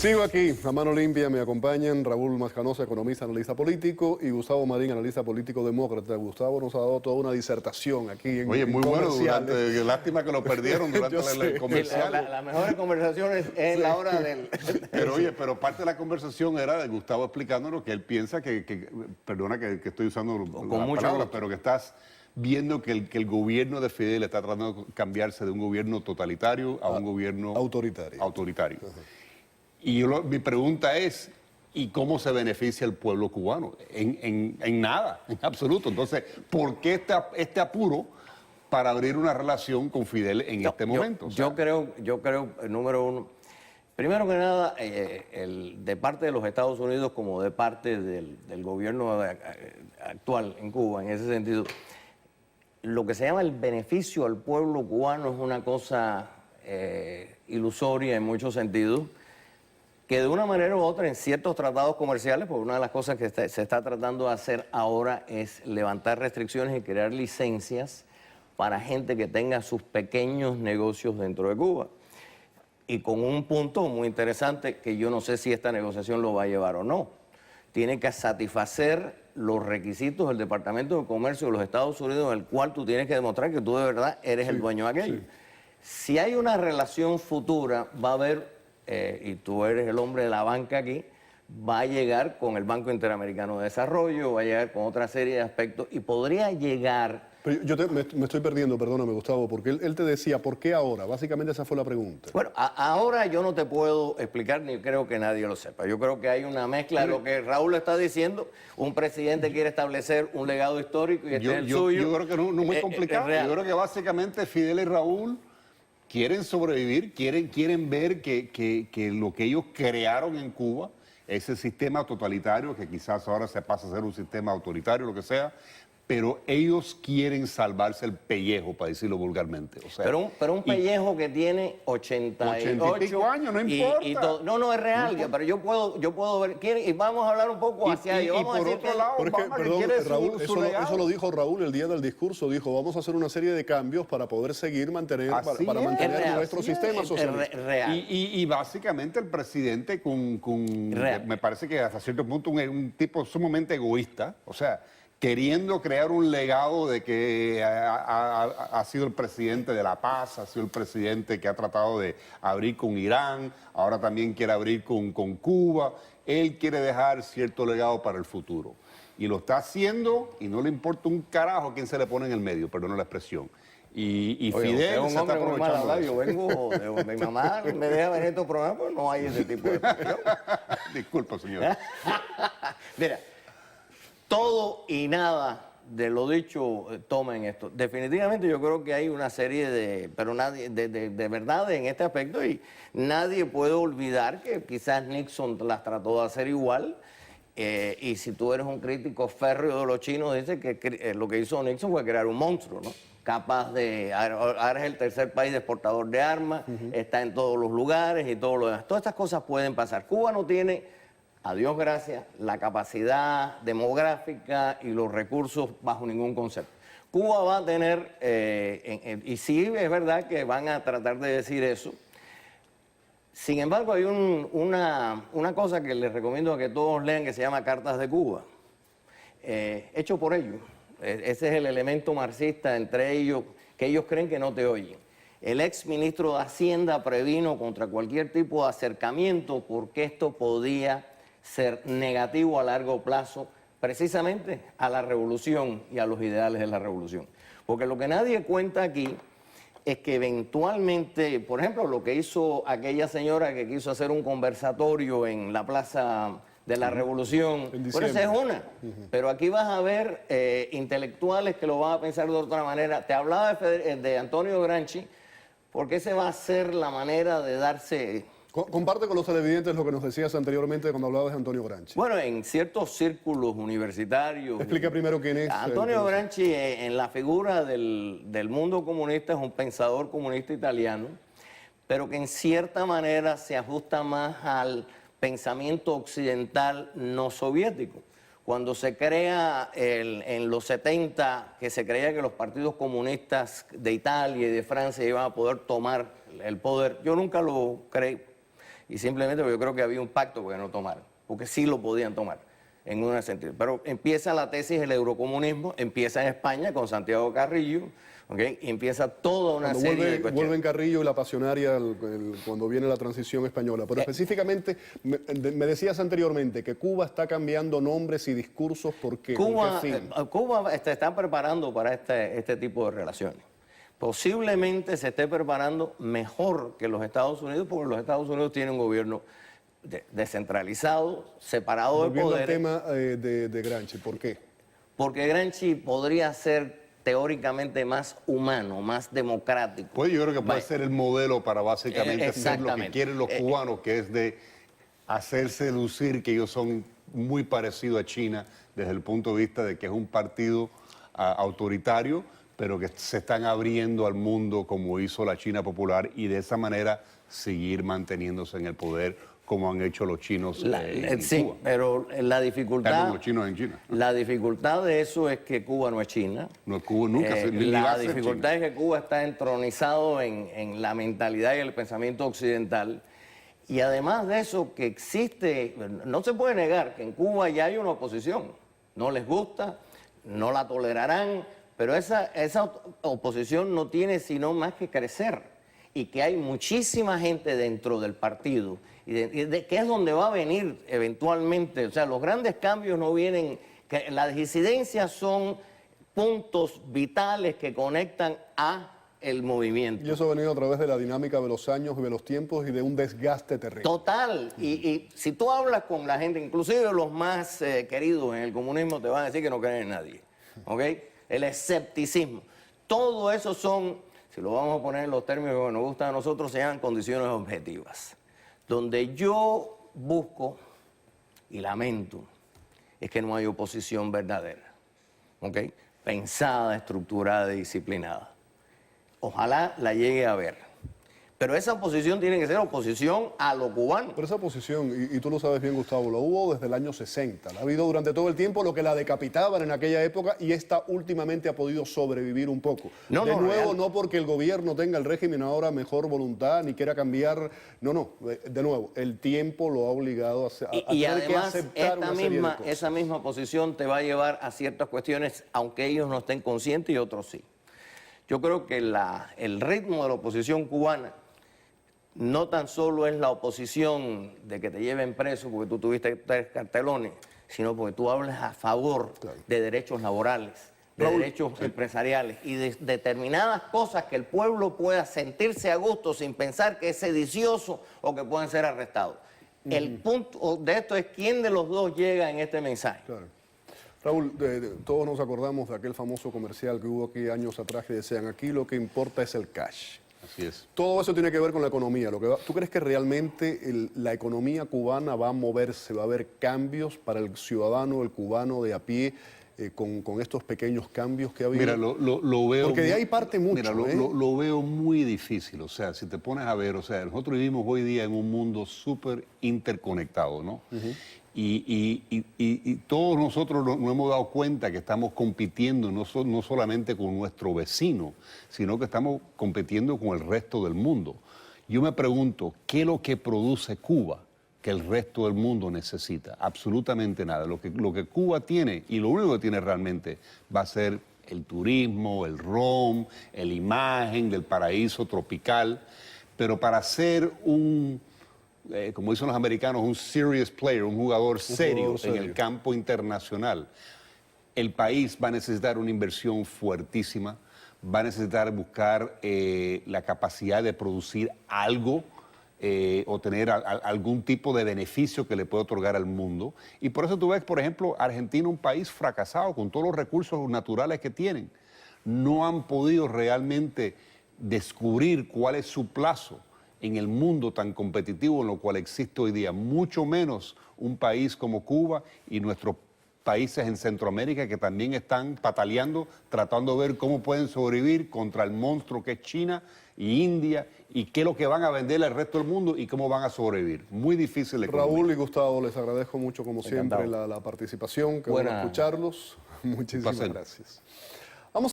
Sigo aquí, a mano limpia, me acompañan Raúl Mascanosa, economista, analista político, y Gustavo Marín, analista político demócrata. Gustavo nos ha dado toda una disertación aquí en Oye, muy bueno, lástima que lo perdieron durante el comercial. Las mejores conversaciones es la hora del... Pero oye, pero parte de la conversación era de Gustavo explicándonos que él piensa perdona que estoy usando las palabras, pero que estás viendo que el gobierno de Fidel está tratando de cambiarse de un gobierno totalitario a un gobierno autoritario. Y mi pregunta es, ¿y cómo se beneficia el pueblo cubano? En nada, en absoluto. Entonces, ¿por qué este apuro para abrir una relación con Fidel en este momento? Yo creo, número uno, primero que nada, de parte de los Estados Unidos como de parte del gobierno actual en Cuba, en ese sentido, lo que se llama el beneficio al pueblo cubano es una cosa ilusoria en muchos sentidos, que de una manera u otra en ciertos tratados comerciales, porque una de las cosas que se está tratando de hacer ahora es levantar restricciones y crear licencias para gente que tenga sus pequeños negocios dentro de Cuba. Y con un punto muy interesante que yo no sé si esta negociación lo va a llevar o no. Tiene que satisfacer los requisitos del Departamento de Comercio de los Estados Unidos, en el cual tú tienes que demostrar que tú de verdad eres el dueño de aquello. Sí. Si hay una relación futura, va a haber... y tú eres el hombre de la banca aquí, va a llegar con el Banco Interamericano de Desarrollo, va a llegar con otra serie de aspectos y podría llegar... Pero me estoy perdiendo, perdóname Gustavo, porque él te decía, ¿por qué ahora? Básicamente esa fue la pregunta. Bueno, ahora yo no te puedo explicar ni creo que nadie lo sepa. Yo creo que hay una mezcla de lo que Raúl está diciendo. Un presidente quiere establecer un legado histórico y este es el suyo. Yo creo que no es muy complicado. Yo creo que básicamente Fidel y Raúl quieren sobrevivir, quieren ver que lo que ellos crearon en Cuba, ese sistema totalitario, que quizás ahora se pasa a ser un sistema autoritario, lo que sea, pero ellos quieren salvarse el pellejo, para decirlo vulgarmente. O sea, pero un pellejo que tiene 88 años, no importa. No es real, no, pero yo puedo ver, y vamos a hablar un poco hacia ello. Y por otro lado, Raúl, eso lo dijo Raúl el día del discurso, dijo, vamos a hacer una serie de cambios para poder seguir mantener nuestro sistema social. Y básicamente el presidente me parece que hasta cierto punto un tipo sumamente egoísta, o sea, queriendo crear un legado de que ha sido el presidente de la paz, ha sido el presidente que ha tratado de abrir con Irán, ahora también quiere abrir con Cuba. Él quiere dejar cierto legado para el futuro. Y lo está haciendo y no le importa un carajo quién se le pone en el medio, perdón la expresión. Y Fidel se está aprovechando de eso. Yo vengo de mi mamá, me deja ver estos programas, pero no hay ese tipo de expresión. Disculpa, señor. Mira. Todo y nada de lo dicho tomen esto. Definitivamente yo creo que hay una serie de verdades en este aspecto y nadie puede olvidar que quizás Nixon las trató de hacer igual y si tú eres un crítico férreo de los chinos, dices que lo que hizo Nixon fue crear un monstruo, ¿no? Capaz de... Ahora es el tercer país exportador de armas, está en todos los lugares y todo lo demás. Todas estas cosas pueden pasar. Cuba no tiene... A Dios gracias, la capacidad demográfica y los recursos bajo ningún concepto. Cuba va a tener, y sí es verdad que van a tratar de decir eso, sin embargo hay una cosa que les recomiendo a que todos lean que se llama Cartas de Cuba, hecho por ellos. Ese es el elemento marxista entre ellos, que ellos creen que no te oyen. El ex ministro de Hacienda previno contra cualquier tipo de acercamiento porque esto podía ser negativo a largo plazo precisamente a la revolución y a los ideales de la revolución. Porque lo que nadie cuenta aquí es que eventualmente, por ejemplo, lo que hizo aquella señora que quiso hacer un conversatorio en la Plaza de la Revolución, bueno, esa es una, pero aquí vas a ver intelectuales que lo van a pensar de otra manera. Te hablaba de Antonio Gramsci, porque esa va a ser la manera de darse... Comparte con los televidentes lo que nos decías anteriormente cuando hablabas de Antonio Gramsci. Bueno, en ciertos círculos universitarios... Explica primero quién es. Antonio Gramsci, en la figura del mundo comunista, es un pensador comunista italiano, pero que en cierta manera se ajusta más al pensamiento occidental no soviético. Cuando se crea en los 70, que se creía que los partidos comunistas de Italia y de Francia iban a poder tomar el poder, yo nunca lo creí. y simplemente porque yo creo que había un pacto para que no tomaran, porque sí lo podían tomar en un sentido. Pero empieza la tesis del eurocomunismo, empieza en España con Santiago Carrillo, ¿okay? Y empieza toda una Cuando serie de cuestiones. vuelven Carrillo y la pasionaria cuando viene la transición española. Pero específicamente, me decías anteriormente que Cuba está cambiando nombres y discursos. ¿Por qué? Cuba, ¿Con qué fin? Cuba se está preparando para este tipo de relaciones. Posiblemente se esté preparando mejor que los Estados Unidos, porque los Estados Unidos tienen un gobierno descentralizado, separado de Volviendo al poderes. tema de Gramsci, ¿por qué? Porque Gramsci podría ser teóricamente más humano, más democrático. Pues yo creo que puede ser el modelo para básicamente hacer lo que exactamente. quieren los cubanos, que es de hacerse lucir que ellos son muy parecidos a China desde el punto de vista de que es un partido autoritario, pero que se están abriendo al mundo como hizo la China popular y de esa manera seguir manteniéndose en el poder como han hecho los chinos en Sí, Cuba. pero la dificultad, Los chinos en China. la dificultad de eso es que Cuba no es China. No, Cuba nunca ni va La a ser dificultad China. es que Cuba está entronizado en la mentalidad y el pensamiento occidental. Y además de eso, que existe, no se puede negar que en Cuba ya hay una oposición. No les gusta, no la tolerarán, pero esa oposición no tiene sino más que crecer. Y que hay muchísima gente dentro del partido, que es donde va a venir eventualmente. O sea, los grandes cambios no vienen, que las disidencias son puntos vitales que conectan a el movimiento. Y eso ha venido a través de la dinámica de los años y de los tiempos y de un desgaste terrible. Total. Y si tú hablas con la gente, inclusive los más queridos en el comunismo, te van a decir que no creen en nadie. ¿Ok? El escepticismo. Todo eso son, si lo vamos a poner en los términos que nos gustan a nosotros, se llaman condiciones objetivas. Donde yo busco y lamento es que no hay oposición verdadera. ¿Ok? Pensada, estructurada y disciplinada. Ojalá la llegue a ver. Pero esa oposición tiene que ser oposición a lo cubano. Pero esa oposición, y tú lo sabes bien, Gustavo, la hubo desde el año 60. La ha habido durante todo el tiempo, lo que la decapitaban en aquella época, y esta últimamente ha podido sobrevivir un poco. No porque el gobierno tenga el régimen ahora mejor voluntad, ni quiera cambiar. De nuevo, el tiempo lo ha obligado a Y tener que además, aceptar una serie de cosas. esa misma oposición te va a llevar a ciertas cuestiones, aunque ellos no estén conscientes y otros sí. Yo creo que el ritmo de la oposición cubana no tan solo es la oposición de que te lleven preso porque tú tuviste 3 cartelones, sino porque tú hablas a favor de derechos laborales, de derechos empresariales y de determinadas cosas que el pueblo pueda sentirse a gusto sin pensar que es sedicioso o que pueden ser arrestados. El punto de esto es quién de los dos llega en este mensaje. Claro. Raúl, todos nos acordamos de aquel famoso comercial que hubo aquí años atrás que decían, aquí lo que importa es el cash. Así es. Todo eso tiene que ver con la economía. ¿Tú crees que realmente la economía cubana va a moverse, va a haber cambios para el ciudadano, el cubano de a pie, con estos pequeños cambios que ha habido? Mira, lo veo... Porque de ahí parte mucho. Mira, lo veo muy difícil. O sea, si te pones a ver, o sea, nosotros vivimos hoy día en un mundo súper interconectado, ¿no? Y todos nosotros nos hemos dado cuenta que estamos compitiendo no solamente con nuestro vecino, sino que estamos compitiendo con el resto del mundo. Yo me pregunto, ¿qué es lo que produce Cuba que el resto del mundo necesita? Absolutamente nada. Lo que Cuba tiene, y lo único que tiene realmente, va a ser el turismo, el ron, la imagen del paraíso tropical. Pero para ser como dicen los americanos, un serious player, un jugador serio en el campo internacional, el país va a necesitar una inversión fuertísima, va a necesitar buscar la capacidad de producir algo o tener algún tipo de beneficio que le pueda otorgar al mundo. Y por eso tú ves, por ejemplo, Argentina, un país fracasado con todos los recursos naturales que tienen. No han podido realmente descubrir cuál es su plazo en el mundo tan competitivo en lo cual existe hoy día, mucho menos un país como Cuba y nuestros países en Centroamérica que también están pataleando, tratando de ver cómo pueden sobrevivir contra el monstruo que es China y India y qué es lo que van a vender al resto del mundo y cómo van a sobrevivir. Muy difícil la economía. Raúl y Gustavo, les agradezco mucho como siempre la participación, que bueno escucharlos. Muchísimas gracias.